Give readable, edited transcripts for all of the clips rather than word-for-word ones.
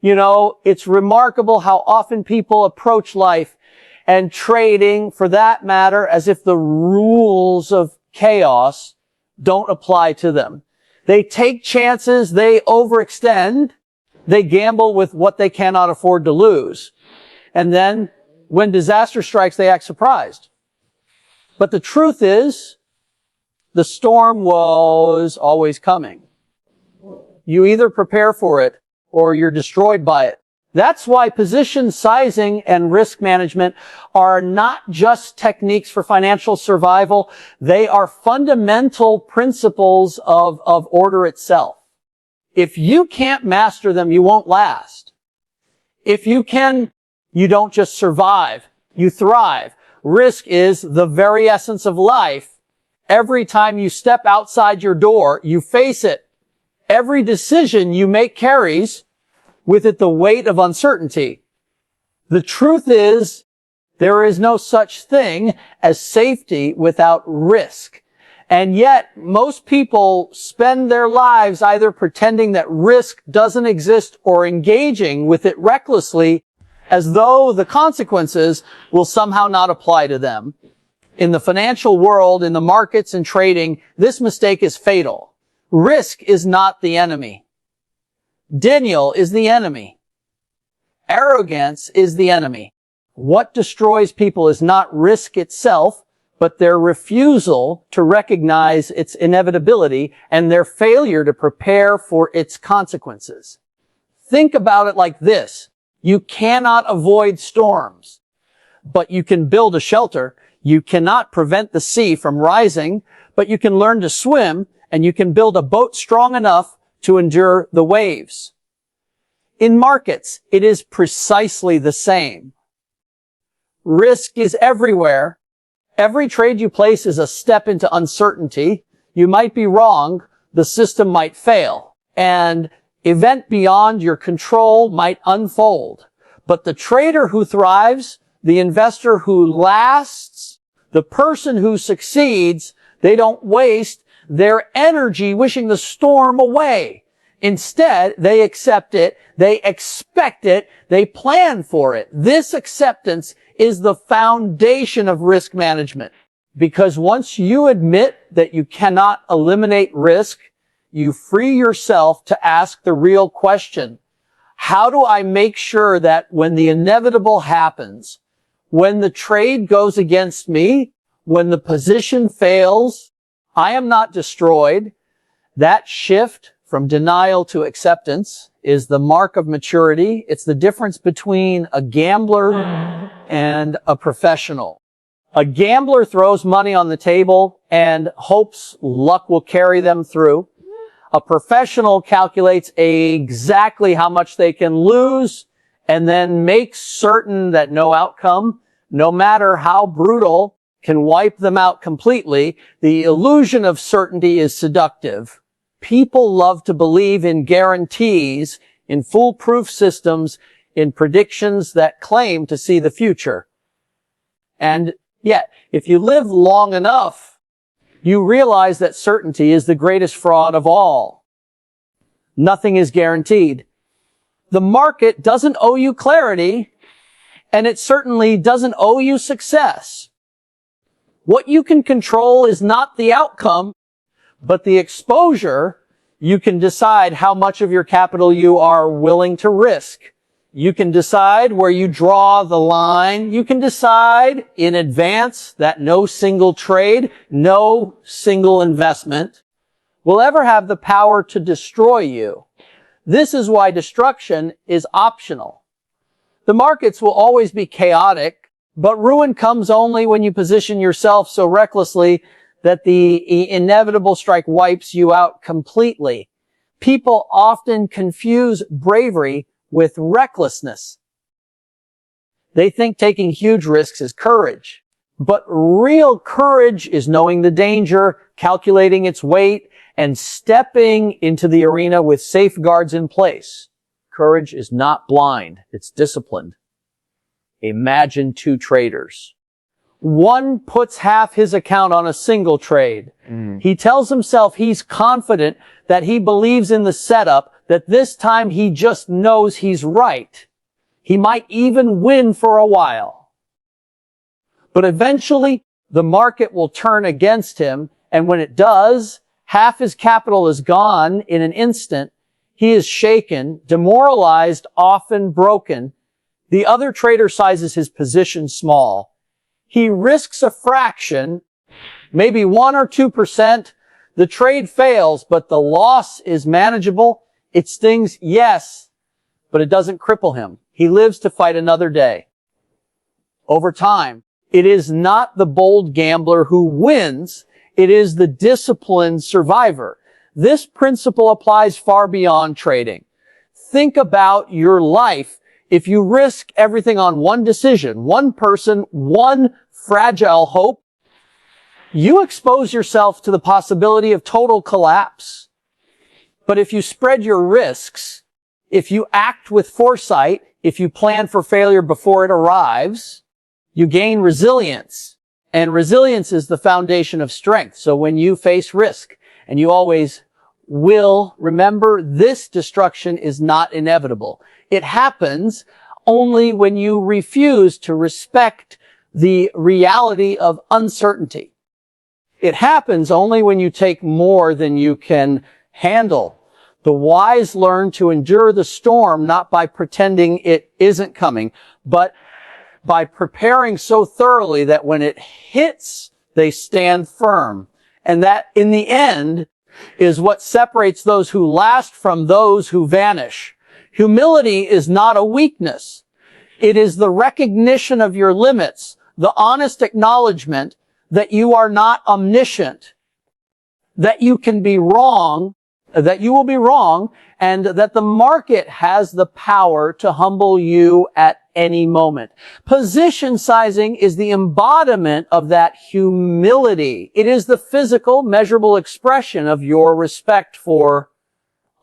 You know, it's remarkable how often people approach life and trading, for that matter, as if the rules of chaos don't apply to them. They take chances, they overextend, they gamble with what they cannot afford to lose. And then, when disaster strikes, they act surprised. But the truth is, the storm was always coming. You either prepare for it, or you're destroyed by it. That's why position sizing and risk management are not just techniques for financial survival. They are fundamental principles of order itself. If you can't master them, you won't last. If you can, you don't just survive, you thrive. Risk is the very essence of life. Every time you step outside your door, you face it. Every decision you make carries with it the weight of uncertainty. The truth is, there is no such thing as safety without risk. And yet, most people spend their lives either pretending that risk doesn't exist or engaging with it recklessly as though the consequences will somehow not apply to them. In the financial world, in the markets and trading, this mistake is fatal. Risk is not the enemy. Denial is the enemy. Arrogance is the enemy. What destroys people is not risk itself, but their refusal to recognize its inevitability and their failure to prepare for its consequences. Think about it like this. You cannot avoid storms, but you can build a shelter. You cannot prevent the sea from rising, but you can learn to swim, and you can build a boat strong enough to endure the waves. In markets, it is precisely the same. Risk is everywhere. Every trade you place is a step into uncertainty. You might be wrong. The system might fail. An event beyond your control might unfold. But the trader who thrives, the investor who lasts, the person who succeeds, they don't waste their energy wishing the storm away. Instead, they accept it, they expect it, they plan for it. This acceptance is the foundation of risk management. Because once you admit that you cannot eliminate risk, you free yourself to ask the real question. How do I make sure that when the inevitable happens, when the trade goes against me, when the position fails, I am not destroyed? That shift from denial to acceptance is the mark of maturity. It's the difference between a gambler and a professional. A gambler throws money on the table and hopes luck will carry them through. A professional calculates exactly how much they can lose and then makes certain that no outcome, no matter how brutal, can wipe them out completely. The illusion of certainty is seductive. People love to believe in guarantees, in foolproof systems, in predictions that claim to see the future. And yet, if you live long enough, you realize that certainty is the greatest fraud of all. Nothing is guaranteed. The market doesn't owe you clarity, and it certainly doesn't owe you success. What you can control is not the outcome, but the exposure. You can decide how much of your capital you are willing to risk. You can decide where you draw the line. You can decide in advance that no single trade, no single investment will ever have the power to destroy you. This is why destruction is optional. The markets will always be chaotic, but ruin comes only when you position yourself so recklessly that the inevitable strike wipes you out completely. People often confuse bravery with recklessness. They think taking huge risks is courage. But real courage is knowing the danger, calculating its weight, and stepping into the arena with safeguards in place. Courage is not blind, it's disciplined. Imagine two traders. One puts half his account on a single trade. He tells himself he's confident that he believes in the setup, that this time he just knows he's right. He might even win for a while. But eventually, the market will turn against him, and when it does, half his capital is gone in an instant. He is shaken, demoralized, often broken. The other trader sizes his position small. He risks a fraction, maybe 1 or 2%. The trade fails, but the loss is manageable. It stings, yes, but it doesn't cripple him. He lives to fight another day. Over time, it is not the bold gambler who wins. It is the disciplined survivor. This principle applies far beyond trading. Think about your life. If you risk everything on one decision, one person, one fragile hope, you expose yourself to the possibility of total collapse. But if you spread your risks, if you act with foresight, if you plan for failure before it arrives, you gain resilience. And resilience is the foundation of strength. So when you face risk, and you always will, remember this destruction is not inevitable. It happens only when you refuse to respect the reality of uncertainty. It happens only when you take more than you can handle. The wise learn to endure the storm not by pretending it isn't coming, but by preparing so thoroughly that when it hits, they stand firm. And that, in the end, is what separates those who last from those who vanish. Humility is not a weakness. It is the recognition of your limits, the honest acknowledgement that you are not omniscient, that you can be wrong, that you will be wrong, and that the market has the power to humble you at any moment. Position sizing is the embodiment of that humility. It is the physical, measurable expression of your respect for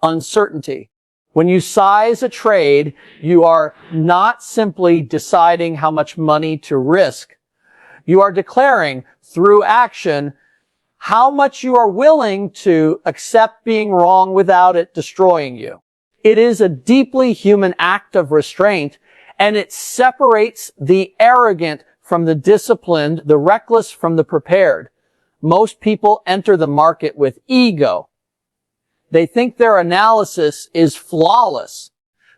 uncertainty. When you size a trade, you are not simply deciding how much money to risk. You are declaring through action how much you are willing to accept being wrong without it destroying you. It is a deeply human act of restraint, and it separates the arrogant from the disciplined, the reckless from the prepared. Most people enter the market with ego. They think their analysis is flawless,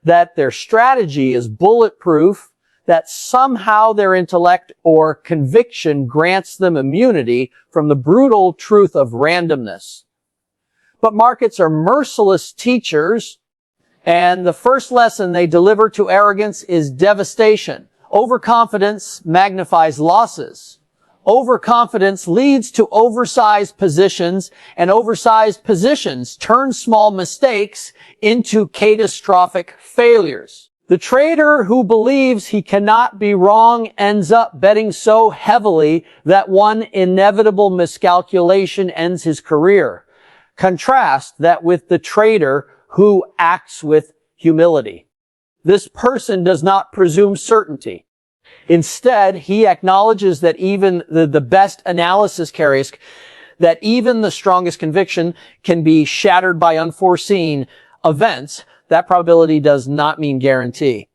that their strategy is bulletproof, that somehow their intellect or conviction grants them immunity from the brutal truth of randomness. But markets are merciless teachers, and the first lesson they deliver to arrogance is devastation. Overconfidence magnifies losses. Overconfidence leads to oversized positions, and oversized positions turn small mistakes into catastrophic failures. The trader who believes he cannot be wrong ends up betting so heavily that one inevitable miscalculation ends his career. Contrast that with the trader who acts with humility. This person does not presume certainty. Instead, he acknowledges that even the best analysis carries, that even the strongest conviction can be shattered by unforeseen events. That probability does not mean guarantee.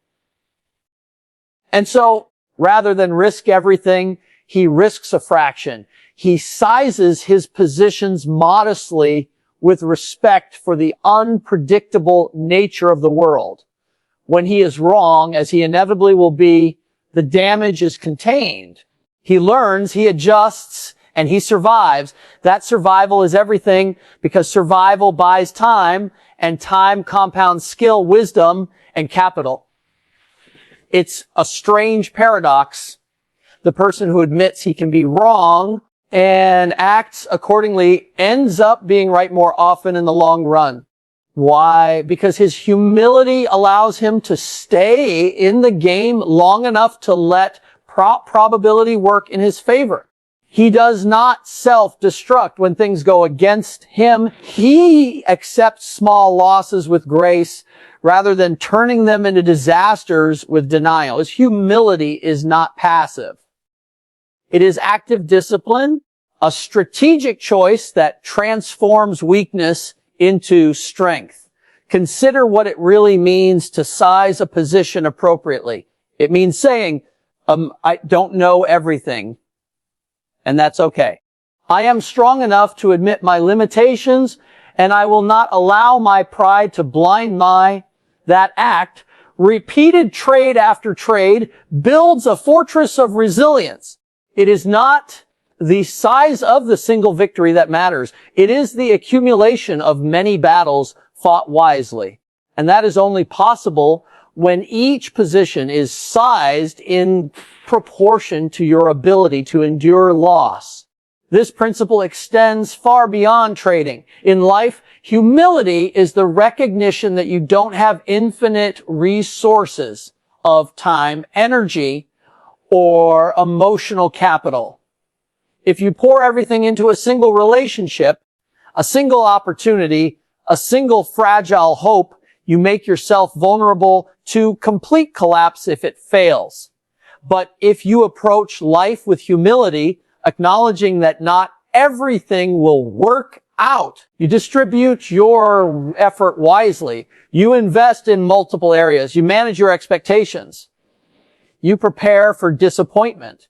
And so, rather than risk everything, he risks a fraction. He sizes his positions modestly with respect for the unpredictable nature of the world. When he is wrong, as he inevitably will be, the damage is contained. He learns, he adjusts, and he survives. That survival is everything, because survival buys time, and time compounds skill, wisdom, and capital. It's a strange paradox. The person who admits he can be wrong and acts accordingly ends up being right more often in the long run. Why? Because his humility allows him to stay in the game long enough to let probability work in his favor. He does not self-destruct when things go against him. He accepts small losses with grace rather than turning them into disasters with denial. His humility is not passive. It is active discipline, a strategic choice that transforms weakness into strength. Consider what it really means to size a position appropriately. It means saying, I don't know everything, and that's okay. I am strong enough to admit my limitations, and I will not allow my pride to blind that act. Repeated trade after trade builds a fortress of resilience. It is not the size of the single victory that matters. It is the accumulation of many battles fought wisely. And that is only possible when each position is sized in proportion to your ability to endure loss. This principle extends far beyond trading. In life, humility is the recognition that you don't have infinite resources of time, energy, or emotional capital. If you pour everything into a single relationship, a single opportunity, a single fragile hope, you make yourself vulnerable to complete collapse if it fails. But if you approach life with humility, acknowledging that not everything will work out, you distribute your effort wisely, you invest in multiple areas, you manage your expectations, you prepare for disappointment.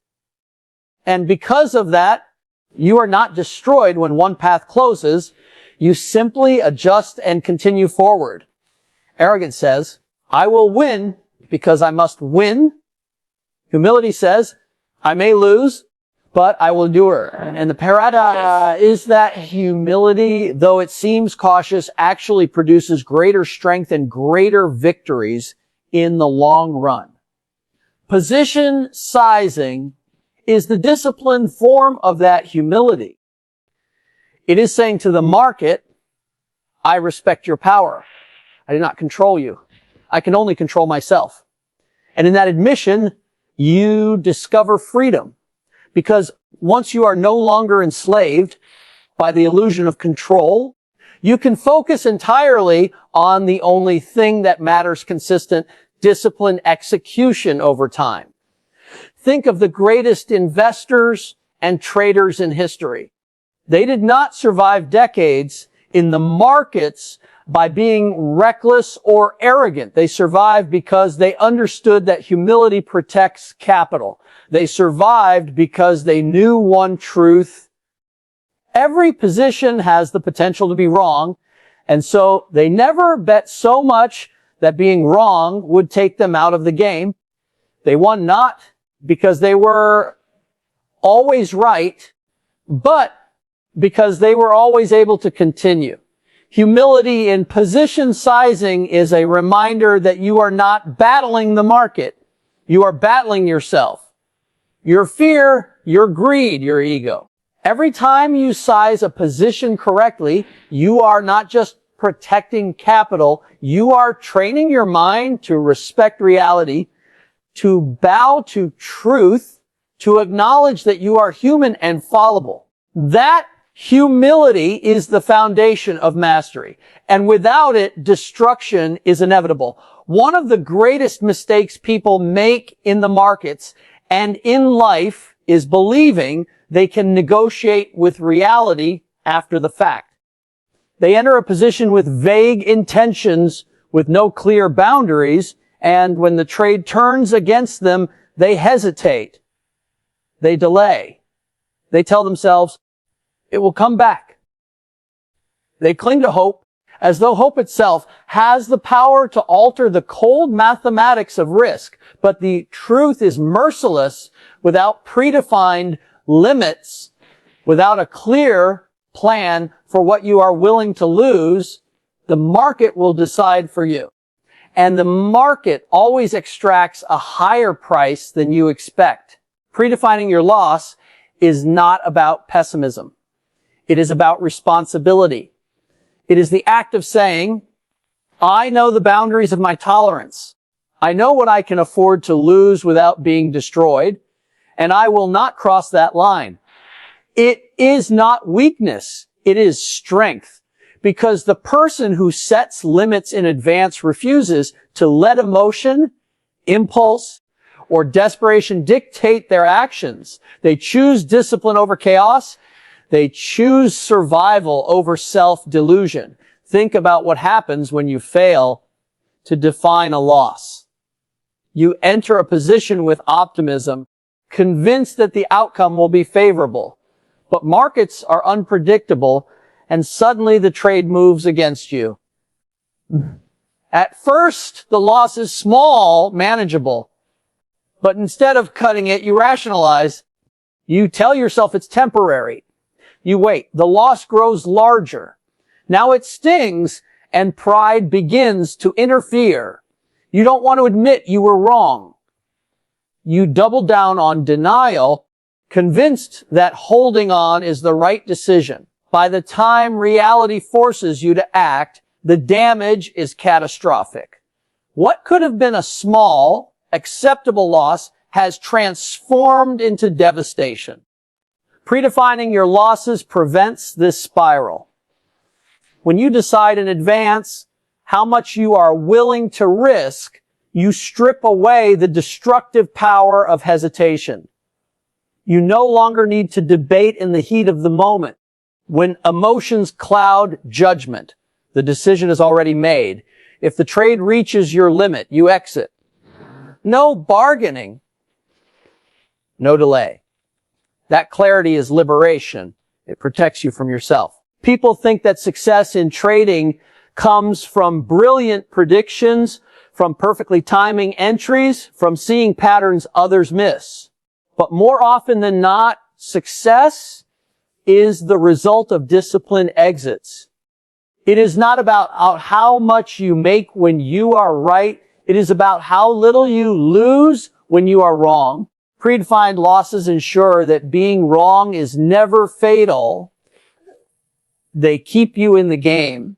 And because of that, you are not destroyed when one path closes. You simply adjust and continue forward. Arrogance says, I will win because I must win. Humility says, I may lose, but I will endure. And the paradox is that humility, though it seems cautious, actually produces greater strength and greater victories in the long run. Position sizing is the disciplined form of that humility. It is saying to the market, I respect your power. I do not control you. I can only control myself. And in that admission, you discover freedom. Because once you are no longer enslaved by the illusion of control, you can focus entirely on the only thing that matters: consistent, disciplined execution over time. Think of the greatest investors and traders in history. They did not survive decades in the markets by being reckless or arrogant. They survived because they understood that humility protects capital. They survived because they knew one truth: every position has the potential to be wrong, and so they never bet so much that being wrong would take them out of the game. They won not because they were always right, but because they were always able to continue. Humility in position sizing is a reminder that you are not battling the market. You are battling yourself, your fear, your greed, your ego. Every time you size a position correctly, you are not just protecting capital, you are training your mind to respect reality, to bow to truth, to acknowledge that you are human and fallible. That humility is the foundation of mastery, and without it, destruction is inevitable. One of the greatest mistakes people make in the markets and in life is believing they can negotiate with reality after the fact. They enter a position with vague intentions, with no clear boundaries, and when the trade turns against them, they hesitate. They delay. They tell themselves, it will come back. They cling to hope as though hope itself has the power to alter the cold mathematics of risk. But the truth is merciless. Without predefined limits, without a clear plan for what you are willing to lose, the market will decide for you. And the market always extracts a higher price than you expect. Predefining your loss is not about pessimism. It is about responsibility. It is the act of saying, I know the boundaries of my tolerance. I know what I can afford to lose without being destroyed, and I will not cross that line. It is not weakness. It is strength. Because the person who sets limits in advance refuses to let emotion, impulse, or desperation dictate their actions. They choose discipline over chaos. They choose survival over self-delusion. Think about what happens when you fail to define a loss. You enter a position with optimism, convinced that the outcome will be favorable. But markets are unpredictable, and suddenly the trade moves against you. At first, the loss is small, manageable. But instead of cutting it, you rationalize. You tell yourself it's temporary. You wait. The loss grows larger. Now it stings, and pride begins to interfere. You don't want to admit you were wrong. You double down on denial, convinced that holding on is the right decision. By the time reality forces you to act, the damage is catastrophic. What could have been a small, acceptable loss has transformed into devastation. Predefining your losses prevents this spiral. When you decide in advance how much you are willing to risk, you strip away the destructive power of hesitation. You no longer need to debate in the heat of the moment. When emotions cloud judgment, the decision is already made. If the trade reaches your limit, you exit. No bargaining. No delay. That clarity is liberation. It protects you from yourself. People think that success in trading comes from brilliant predictions, from perfectly timing entries, from seeing patterns others miss. But more often than not, success is the result of disciplined exits. It is not about how much you make when you are right. It is about how little you lose when you are wrong. Predefined losses ensure that being wrong is never fatal. They keep you in the game.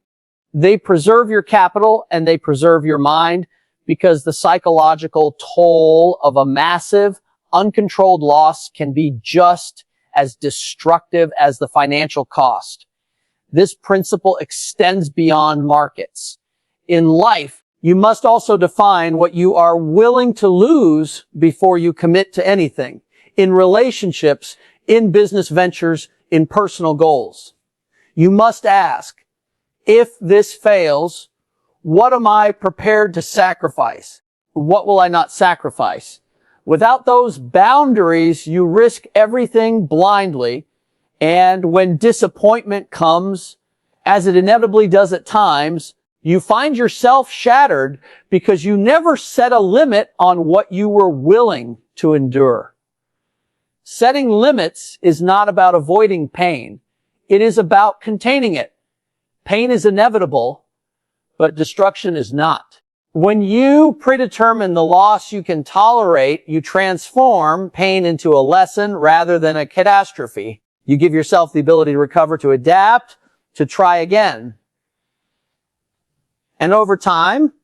They preserve your capital and they preserve your mind, because the psychological toll of a massive, uncontrolled loss can be just as destructive as the financial cost. This principle extends beyond markets. In life, you must also define what you are willing to lose before you commit to anything. In relationships, in business ventures, in personal goals. You must ask, if this fails, what am I prepared to sacrifice? What will I not sacrifice? Without those boundaries, you risk everything blindly. And when disappointment comes, as it inevitably does at times, you find yourself shattered because you never set a limit on what you were willing to endure. Setting limits is not about avoiding pain. It is about containing it. Pain is inevitable, but destruction is not. When you predetermine the loss you can tolerate, you transform pain into a lesson rather than a catastrophe. You give yourself the ability to recover, to adapt, to try again. And over time,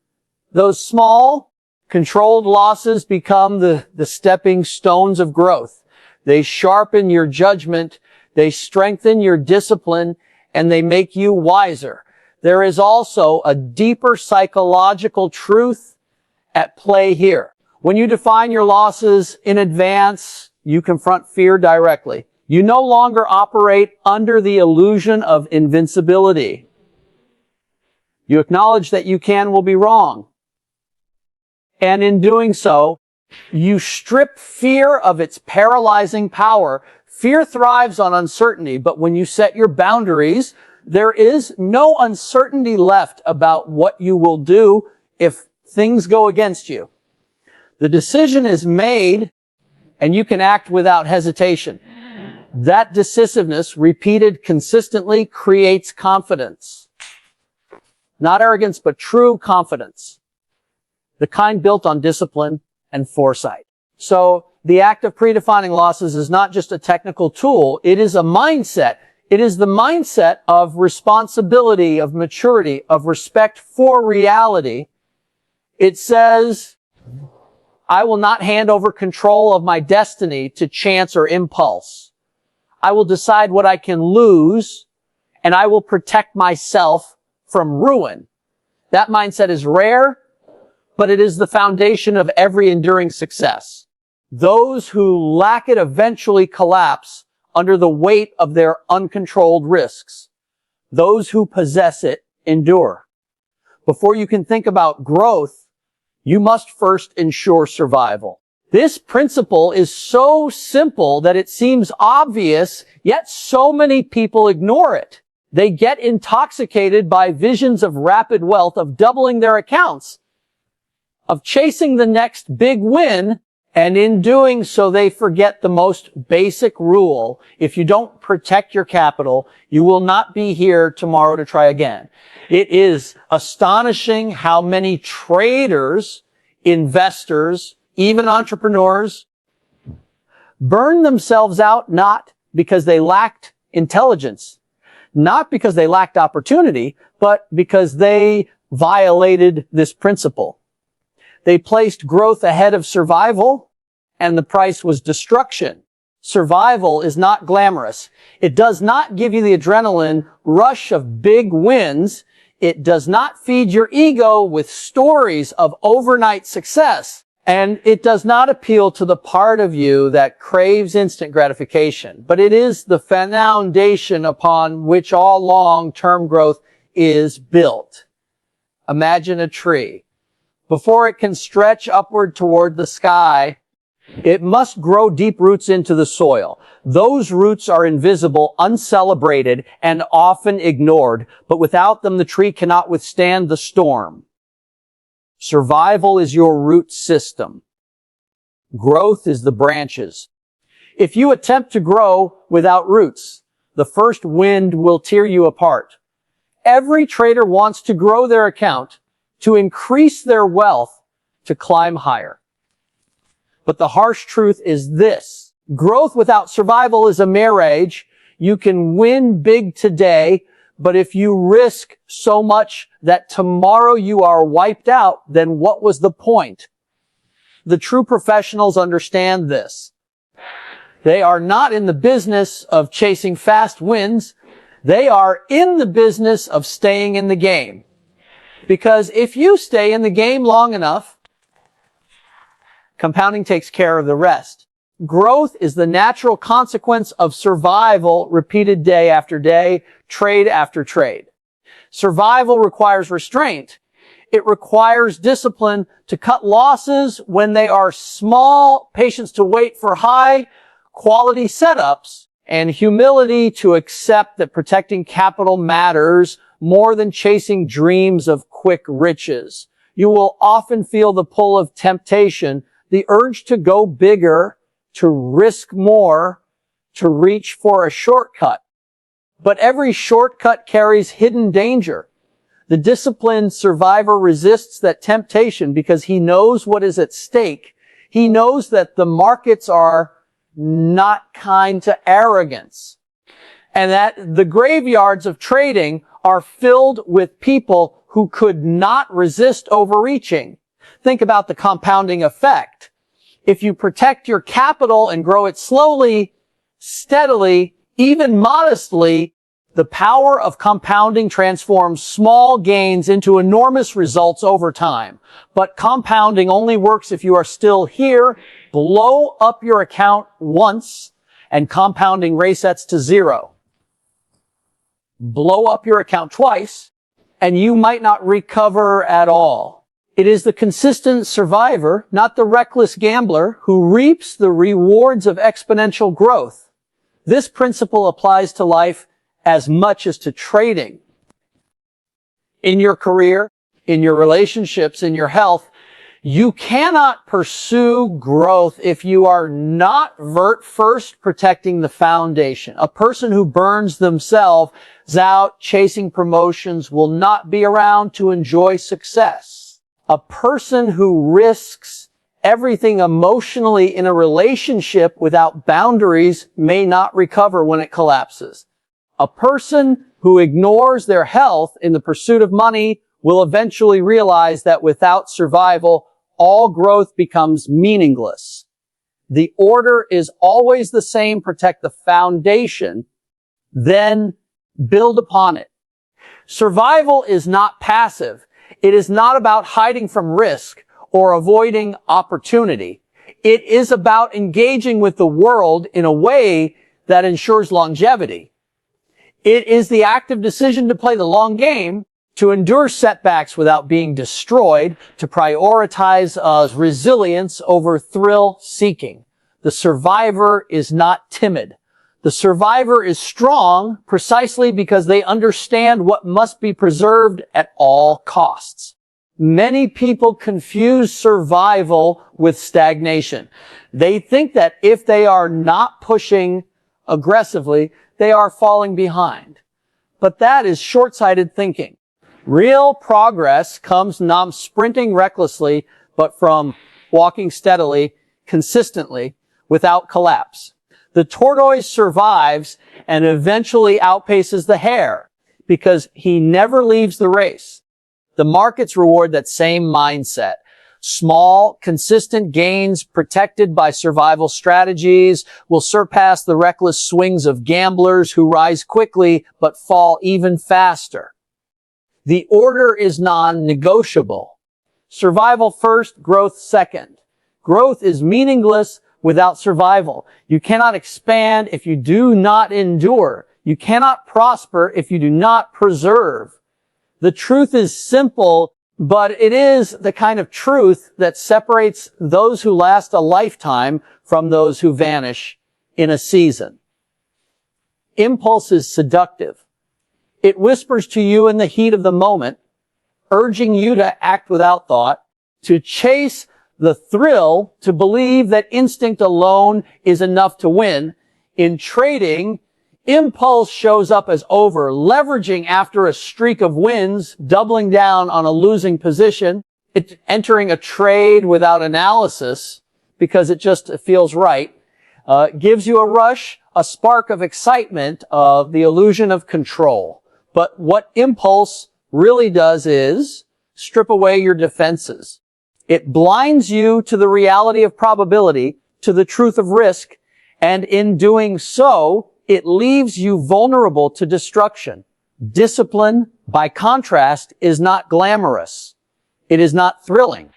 those small, controlled losses become the stepping stones of growth. They sharpen your judgment, they strengthen your discipline, and they make you wiser. There is also a deeper psychological truth at play here. When you define your losses in advance, you confront fear directly. You no longer operate under the illusion of invincibility. You acknowledge that you will be wrong. And in doing so, you strip fear of its paralyzing power. Fear thrives on uncertainty, but when you set your boundaries, there is no uncertainty left about what you will do if things go against you. The decision is made, and you can act without hesitation. That decisiveness, repeated consistently, creates confidence. Not arrogance, but true confidence. The kind built on discipline and foresight. So, the act of predefining losses is not just a technical tool, it is a mindset. It is the mindset of responsibility, of maturity, of respect for reality. It says, I will not hand over control of my destiny to chance or impulse. I will decide what I can lose, and I will protect myself from ruin. That mindset is rare, but it is the foundation of every enduring success. Those who lack it eventually collapse under the weight of their uncontrolled risks. Those who possess it endure. Before you can think about growth, you must first ensure survival. This principle is so simple that it seems obvious, yet so many people ignore it. They get intoxicated by visions of rapid wealth, of doubling their accounts, of chasing the next big win, and in doing so they forget the most basic rule. If you don't protect your capital, you will not be here tomorrow to try again. It is astonishing how many traders, investors, even entrepreneurs, burn themselves out not because they lacked intelligence, not because they lacked opportunity, but because they violated this principle. They placed growth ahead of survival, and the price was destruction. Survival is not glamorous. It does not give you the adrenaline rush of big wins. It does not feed your ego with stories of overnight success. And it does not appeal to the part of you that craves instant gratification, but it is the foundation upon which all long-term growth is built. Imagine a tree. Before it can stretch upward toward the sky, it must grow deep roots into the soil. Those roots are invisible, uncelebrated, and often ignored, but without them the tree cannot withstand the storm. Survival is your root system. Growth is the branches. If you attempt to grow without roots, the first wind will tear you apart. Every trader wants to grow their account, to increase their wealth, to climb higher. But the harsh truth is this: growth without survival is a mirage. You can win big today, but if you risk so much that tomorrow you are wiped out, then what was the point? The true professionals understand this. They are not in the business of chasing fast wins. They are in the business of staying in the game. Because if you stay in the game long enough, compounding takes care of the rest. Growth is the natural consequence of survival repeated day after day, trade after trade. Survival requires restraint. It requires discipline to cut losses when they are small, patience to wait for high quality setups, and humility to accept that protecting capital matters more than chasing dreams of quick riches. You will often feel the pull of temptation, the urge to go bigger, to risk more, to reach for a shortcut. But every shortcut carries hidden danger. The disciplined survivor resists that temptation because he knows what is at stake. He knows that the markets are not kind to arrogance, and that the graveyards of trading are filled with people who could not resist overreaching. Think about the compounding effect. If you protect your capital and grow it slowly, steadily, even modestly, the power of compounding transforms small gains into enormous results over time. But compounding only works if you are still here. Blow up your account once, and compounding resets to zero. Blow up your account twice, and you might not recover at all. It is the consistent survivor, not the reckless gambler, who reaps the rewards of exponential growth. This principle applies to life as much as to trading. In your career, in your relationships, in your health, you cannot pursue growth if you are not first protecting the foundation. A person who burns themselves out chasing promotions will not be around to enjoy success. A person who risks everything emotionally in a relationship without boundaries may not recover when it collapses. A person who ignores their health in the pursuit of money will eventually realize that without survival, all growth becomes meaningless. The order is always the same: protect the foundation, then build upon it. Survival is not passive. It is not about hiding from risk or avoiding opportunity. It is about engaging with the world in a way that ensures longevity. It is the active decision to play the long game, to endure setbacks without being destroyed, to prioritize resilience over thrill seeking. The survivor is not timid. The survivor is strong precisely because they understand what must be preserved at all costs. Many people confuse survival with stagnation. They think that if they are not pushing aggressively, they are falling behind. But that is short-sighted thinking. Real progress comes not sprinting recklessly, but from walking steadily, consistently, without collapse. The tortoise survives and eventually outpaces the hare because he never leaves the race. The markets reward that same mindset. Small, consistent gains protected by survival strategies will surpass the reckless swings of gamblers who rise quickly but fall even faster. The order is non-negotiable. Survival first, growth second. Growth is meaningless without survival. You cannot expand if you do not endure. You cannot prosper if you do not preserve. The truth is simple, but it is the kind of truth that separates those who last a lifetime from those who vanish in a season. Impulse is seductive. It whispers to you in the heat of the moment, urging you to act without thought, to chase the thrill, to believe that instinct alone is enough to win. In trading, impulse shows up as over, leveraging after a streak of wins, doubling down on a losing position, entering a trade without analysis because it just feels right, gives you a rush, a spark of excitement, of the illusion of control. But what impulse really does is strip away your defenses. It blinds you to the reality of probability, to the truth of risk, and in doing so, it leaves you vulnerable to destruction. Discipline, by contrast, is not glamorous. It is not thrilling.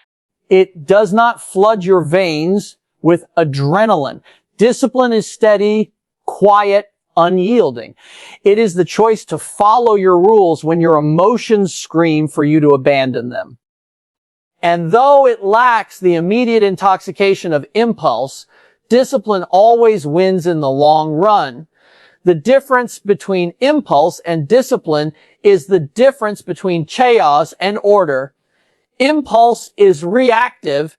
It does not flood your veins with adrenaline. Discipline is steady, quiet, unyielding. It is the choice to follow your rules when your emotions scream for you to abandon them. And though it lacks the immediate intoxication of impulse, discipline always wins in the long run. The difference between impulse and discipline is the difference between chaos and order. Impulse is reactive,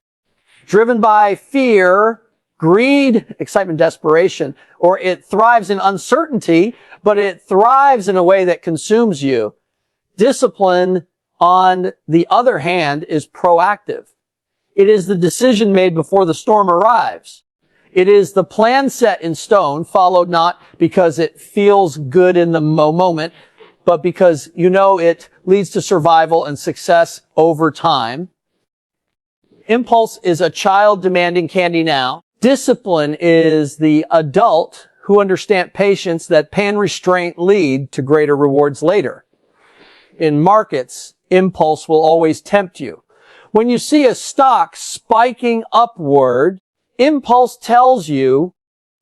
driven by fear, greed, excitement, desperation, or it thrives in uncertainty, but it thrives in a way that consumes you. Discipline, on the other hand, is proactive. It is the decision made before the storm arrives. It is the plan set in stone, followed not because it feels good in the moment, but because you know it leads to survival and success over time. Impulse is a child demanding candy now. Discipline is the adult who understand patience that pain restraint lead to greater rewards later. In markets, impulse will always tempt you. When you see a stock spiking upward, impulse tells you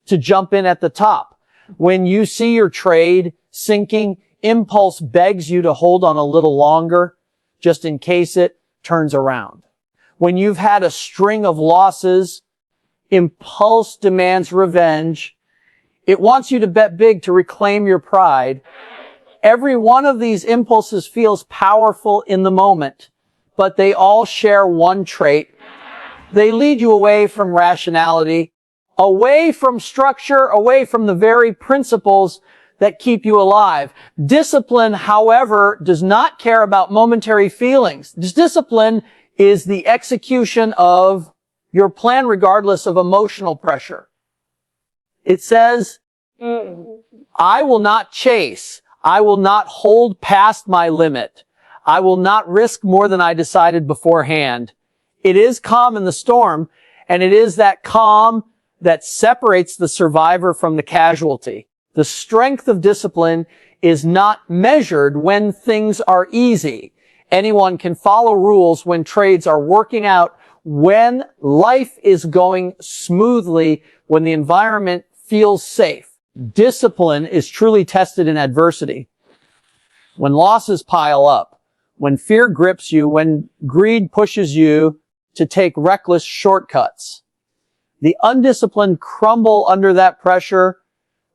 to jump in at the top. When you see your trade sinking, impulse begs you to hold on a little longer, just in case it turns around. When you've had a string of losses, impulse demands revenge. It wants you to bet big to reclaim your pride. Every one of these impulses feels powerful in the moment, but they all share one trait. They lead you away from rationality, away from structure, away from the very principles that keep you alive. Discipline, however, does not care about momentary feelings. Discipline is the execution of your plan regardless of emotional pressure. It says, I will not chase. I will not hold past my limit. I will not risk more than I decided beforehand. It is calm in the storm, and it is that calm that separates the survivor from the casualty. The strength of discipline is not measured when things are easy. Anyone can follow rules when trades are working out, when life is going smoothly, when the environment feels safe. Discipline is truly tested in adversity. When losses pile up, when fear grips you, when greed pushes you to take reckless shortcuts. The undisciplined crumble under that pressure,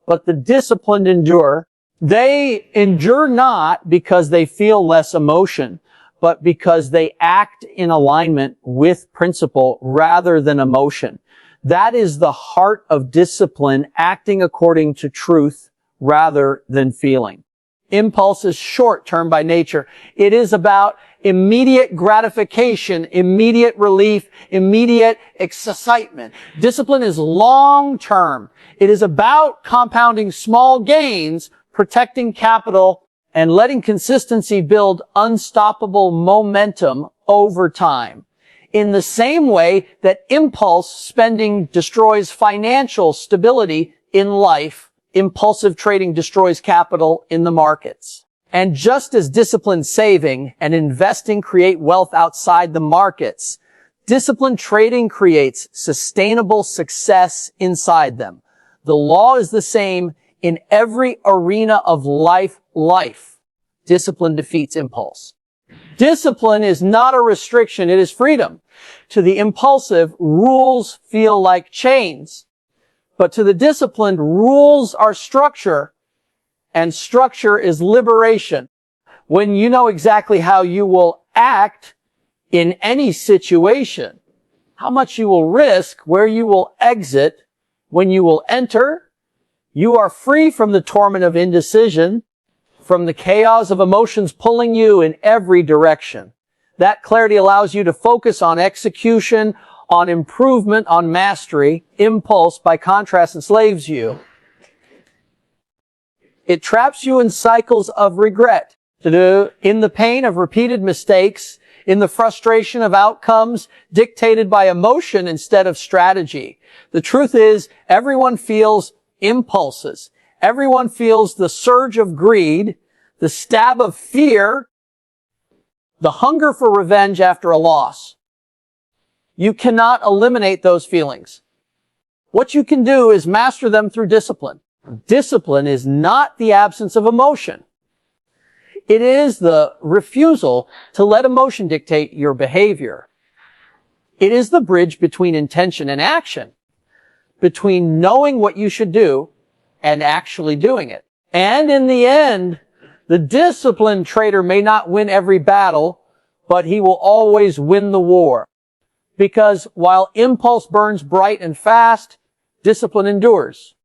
but the disciplined endure. They endure not because they feel less emotion, but because they act in alignment with principle rather than emotion. That is the heart of discipline, acting according to truth rather than feeling. Impulse is short-term by nature. It is about immediate gratification, immediate relief, immediate excitement. Discipline is long-term. It is about compounding small gains, protecting capital, and letting consistency build unstoppable momentum over time. In the same way that impulse spending destroys financial stability in life, impulsive trading destroys capital in the markets. And just as disciplined saving and investing create wealth outside the markets, disciplined trading creates sustainable success inside them. The law is the same in every arena of life. Discipline defeats impulse. Discipline is not a restriction, it is freedom. To the impulsive, rules feel like chains. But to the disciplined, rules are structure, and structure is liberation. When you know exactly how you will act in any situation, how much you will risk, where you will exit, when you will enter, you are free from the torment of indecision, from the chaos of emotions pulling you in every direction. That clarity allows you to focus on execution, on improvement, on mastery. Impulse, by contrast, enslaves you. It traps you in cycles of regret, in the pain of repeated mistakes, in the frustration of outcomes dictated by emotion instead of strategy. The truth is, everyone feels impulses. Everyone feels the surge of greed, the stab of fear, the hunger for revenge after a loss. You cannot eliminate those feelings. What you can do is master them through discipline. Discipline is not the absence of emotion. It is the refusal to let emotion dictate your behavior. It is the bridge between intention and action, between knowing what you should do and actually doing it. And in the end, the disciplined trader may not win every battle, but he will always win the war. Because while impulse burns bright and fast, discipline endures.